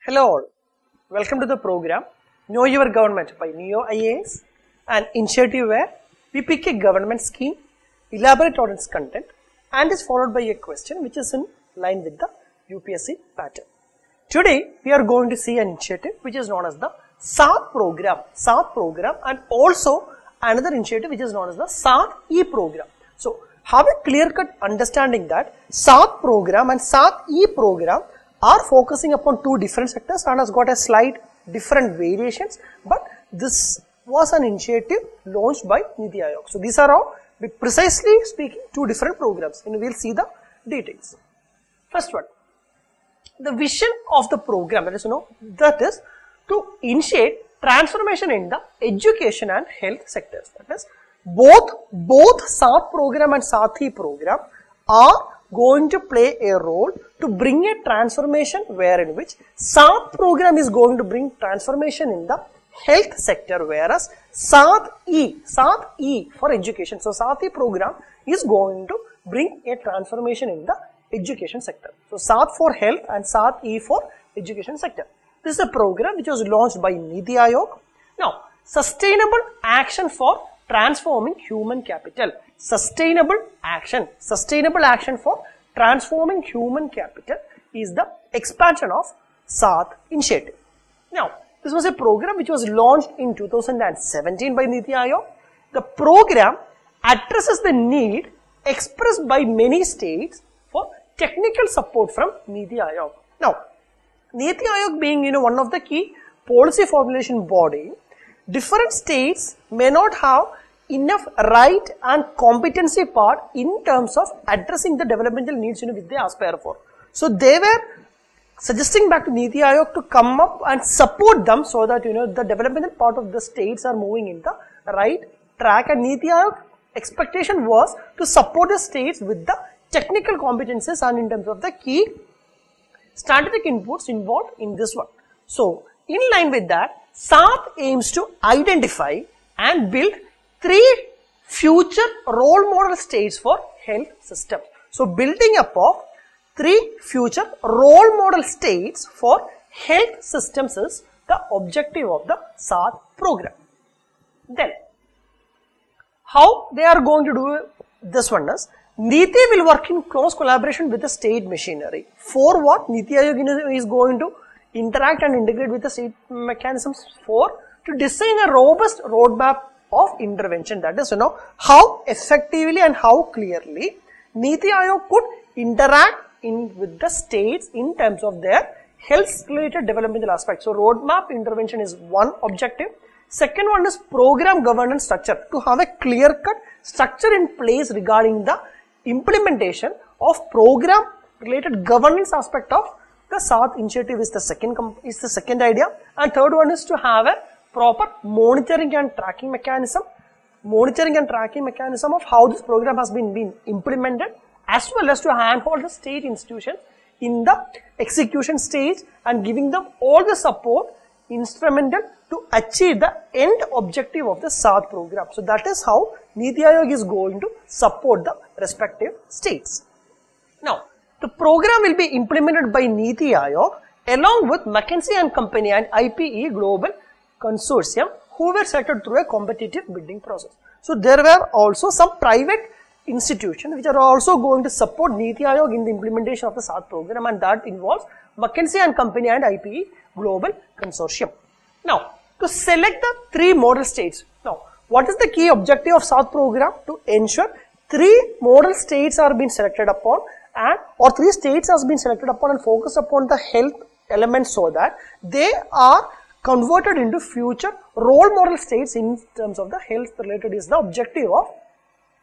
Hello all, welcome to the program Know Your Government by Ekam IAS, an initiative where we pick a government scheme, elaborate on its content and is followed by a question which is in line with the UPSC pattern. Today we are going to see an initiative which is known as the Sath program and also another initiative which is known as the Sath-E program. So have a clear-cut understanding that Sath program and Sath-E program are focusing upon two different sectors and has got a slight different variations, but this was an initiative launched by Niti Aayog. So these are all precisely speaking two different programs and we will see the details. First one, the vision of the program that is to initiate transformation in the education and health sectors. That is both Sath program and Sath-E program are going to play a role to bring a transformation wherein which Sath program is going to bring transformation in the health sector, whereas Sath-E for education. So Sath-E program is going to bring a transformation in the education sector. So Sath for health and Sath-E for education sector. This is a program which was launched by Niti Aayog. Now, sustainable action for transforming human capital. Sustainable action for transforming human capital is the expansion of Sath initiative. Now, this was a program which was launched in 2017 by Niti Aayog. The program addresses the need expressed by many states for technical support from Niti Aayog. Now, Niti Aayog being one of the key policy formulation body, different states may not have enough right and competency part in terms of addressing the developmental needs which they aspire for. So they were suggesting back to Niti Aayog to come up and support them so that the developmental part of the states are moving in the right track, and Niti Aayog expectation was to support the states with the technical competences and in terms of the key strategic inputs involved in this one. So in line with that, Sath aims to identify and build 3 future role model states for health system. So building up of 3 future role model states for health systems is the objective of the Sath program. Then, how they are going to do this one is, Niti will work in close collaboration with the state machinery. For what? Niti Aayog is going to interact and integrate with the state mechanisms to design a robust roadmap of intervention. That is, how effectively and how clearly Niti Aayog could interact with the states in terms of their health related developmental aspects. So roadmap intervention is one objective. Second one is program governance structure, to have a clear cut structure in place regarding the implementation of program related governance aspect of the Sath initiative is the second idea. And third one is to have a proper monitoring and tracking mechanism of how this program has been implemented, as well as to handhold the state institutions in the execution stage and giving them all the support instrumental to achieve the end objective of the Sath program. So that is how Niti Aayog is going to support the respective states. Now, the program will be implemented by Niti Aayog along with McKinsey and Company and IPE Global Consortium, who were selected through a competitive bidding process. So there were also some private institutions which are also going to support Niti Aayog in the implementation of the Sath program, and that involves McKinsey and Company and IPE Global Consortium. Now, to select the 3 model states. Now, what is the key objective of Sath program? To ensure 3 model states are being selected upon or 3 states has been selected upon and focus upon the health elements so that they are converted into future role model states in terms of the health related is the objective of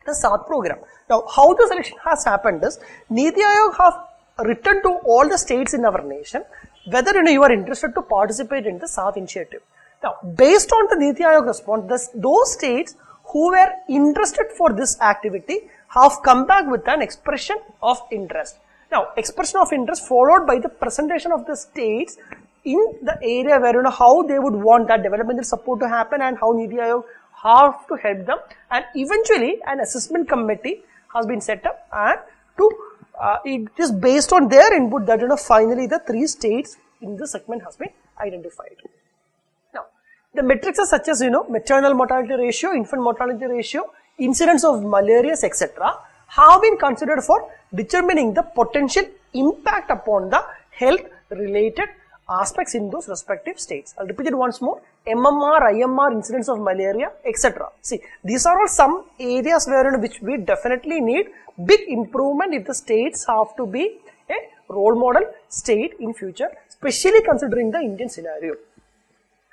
the Sath program. Now, how the selection has happened is, Niti Aayog have written to all the states in our nation whether you are interested to participate in the Sath initiative. Now, based on the Niti Aayog response, those states who were interested for this activity have come back with an expression of interest. Now, expression of interest followed by the presentation of the states in the area where how they would want that developmental support to happen and how Niti Aayog have to help them, and eventually an assessment committee has been set up and it is based on their input that finally the 3 states in this segment has been identified. Now, the metrics are such as, maternal mortality ratio, infant mortality ratio, incidence of malaria, etc. have been considered for determining the potential impact upon the health related aspects in those respective states. I'll repeat it once more. MMR, IMR, incidence of malaria, etc. See, these are all some areas where in which we definitely need big improvement if the states have to be a role model state in future, especially considering the Indian scenario.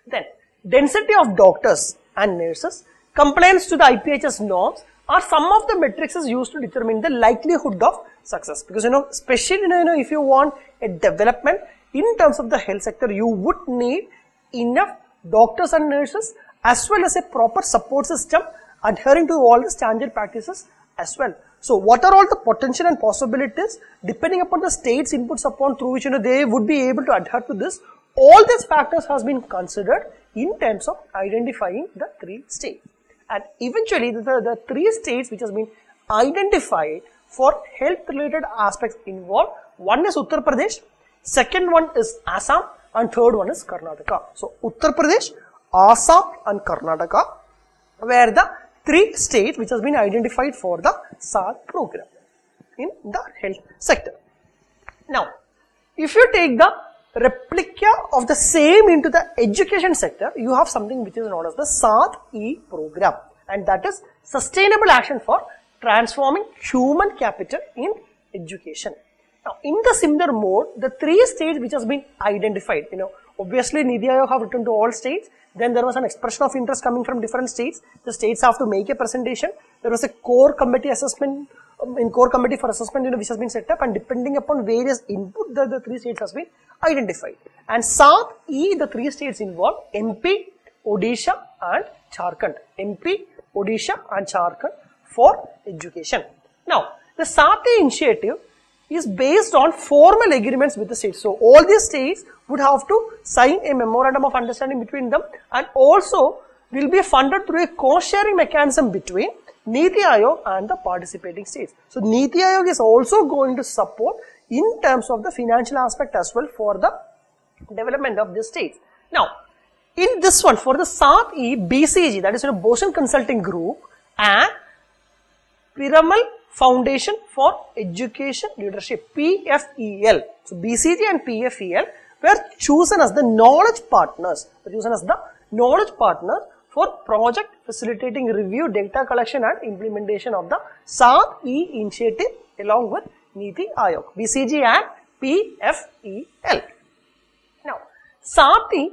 Then, density of doctors and nurses, compliance to the IPHS norms are some of the metrics used to determine the likelihood of success. Because especially if you want a development in terms of the health sector, you would need enough doctors and nurses as well as a proper support system adhering to all the standard practices as well. So, what are all the potential and possibilities depending upon the state's inputs upon through which they would be able to adhere to this? All these factors has been considered in terms of identifying the 3 states. And eventually, the 3 states which has been identified for health related aspects involved, one is Uttar Pradesh, second one is Assam, and third one is Karnataka. So, Uttar Pradesh, Assam and Karnataka were the 3 states which has been identified for the SATH program in the health sector. Now, if you take the replica of the same into the education sector, you have something which is known as the SATH-E program, and that is Sustainable Action for Transforming Human Capital in Education. Now, in the similar mode, the 3 states which has been identified, obviously Niti Aayog have written to all states, then there was an expression of interest coming from different states, the states have to make a presentation, there was a core committee assessment, core committee for assessment which has been set up, and depending upon various input, the 3 states has been identified. And SATH-E, the 3 states involved MP, Odisha and Jharkhand. MP, Odisha and Jharkhand for education. Now, the SATH-E initiative is based on formal agreements with the states. So, all these states would have to sign a memorandum of understanding between them, and also will be funded through a cost-sharing mechanism between Niti Aayog and the participating states. So, Niti Aayog is also going to support in terms of the financial aspect as well for the development of the states. Now, in this one, for the SATH-E, BCG, that is Boston Consulting Group and Piramal Foundation for Education Leadership, PFEL. So, BCG and PFEL were chosen as the knowledge partners, for project facilitating review, data collection and implementation of the SATH-E initiative along with Niti Aayog, BCG and PFEL. Now, SATH-E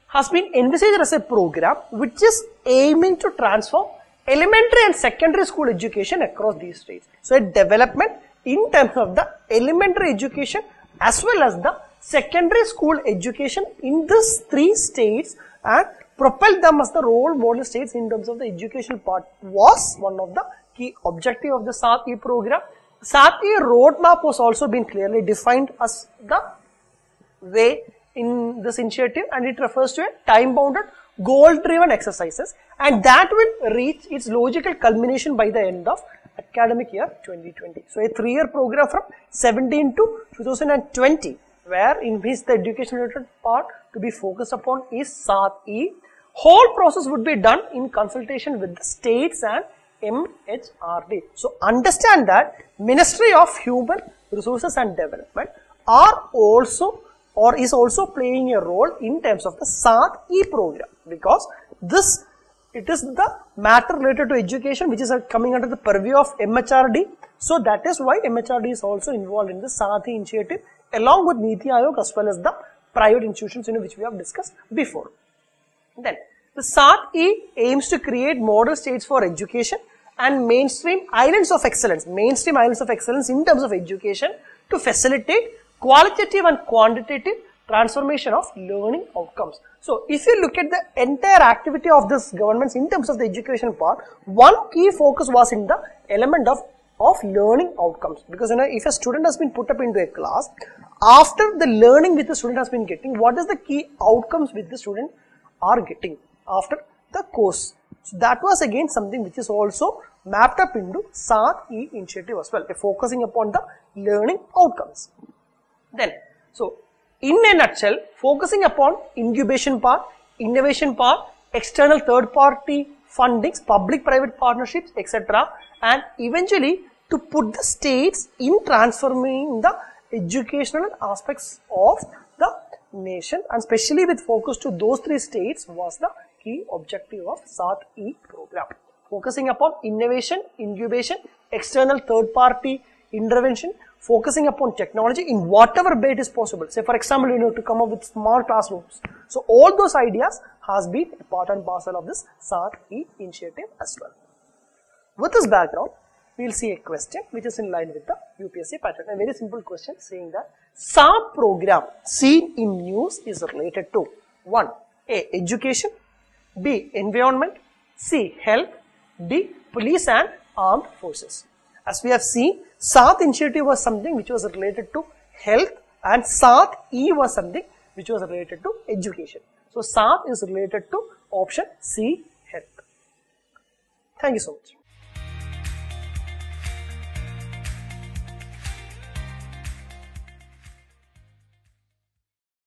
has been envisaged as a program which is aiming to transform elementary and secondary school education across these states. So, a development in terms of the elementary education as well as the secondary school education in these 3 states and propel them as the role model states in terms of the educational part was one of the key objective of the SATH-E program. SATH-E roadmap was also been clearly defined as the way in this initiative, and it refers to a time-bounded, goal-driven exercises, and that will reach its logical culmination by the end of academic year 2020. So, a 3-year program from 17 to 2020, where in which the education related part to be focused upon is SATH-E. Whole process would be done in consultation with the states and MHRD. So, understand that Ministry of Human Resources and Development are also or is also playing a role in terms of the SATH-E program, because it is the matter related to education which is coming under the purview of MHRD. So, that is why MHRD is also involved in the SATH-E initiative along with Niti Aayog as well as the private institutions which we have discussed before. Then, the SATH-E aims to create model states for education and mainstream islands of excellence in terms of education to facilitate qualitative and quantitative transformation of learning outcomes. So, if you look at the entire activity of this government in terms of the education part, one key focus was in the element of learning outcomes, because if a student has been put up into a class, after the learning which the student has been getting, what is the key outcomes which the student are getting after the course. So, that was again something which is also mapped up into SATH-E initiative as well, focusing upon the learning outcomes. Then, so In a nutshell, focusing upon incubation part, innovation part, external third-party fundings, public-private partnerships, etc., and eventually to put the states in transforming the educational aspects of the nation, and especially with focus to those three states was the key objective of Sath-E program. Focusing upon innovation, incubation, external third-party intervention, focusing upon technology in whatever way it is possible. Say for example, you know, to come up with small classrooms. So all those ideas has been a part and parcel of this Sath-E initiative as well. With this background, we will see a question which is in line with the UPSC pattern. A very simple question saying that Sath program seen in news is related to 1. A. Education, B. Environment, C. Health, D. Police and armed forces. As we have seen, Sath initiative was something which was related to health, and Sath-E was something which was related to education. So Sath is related to option C, health. Thank you so much.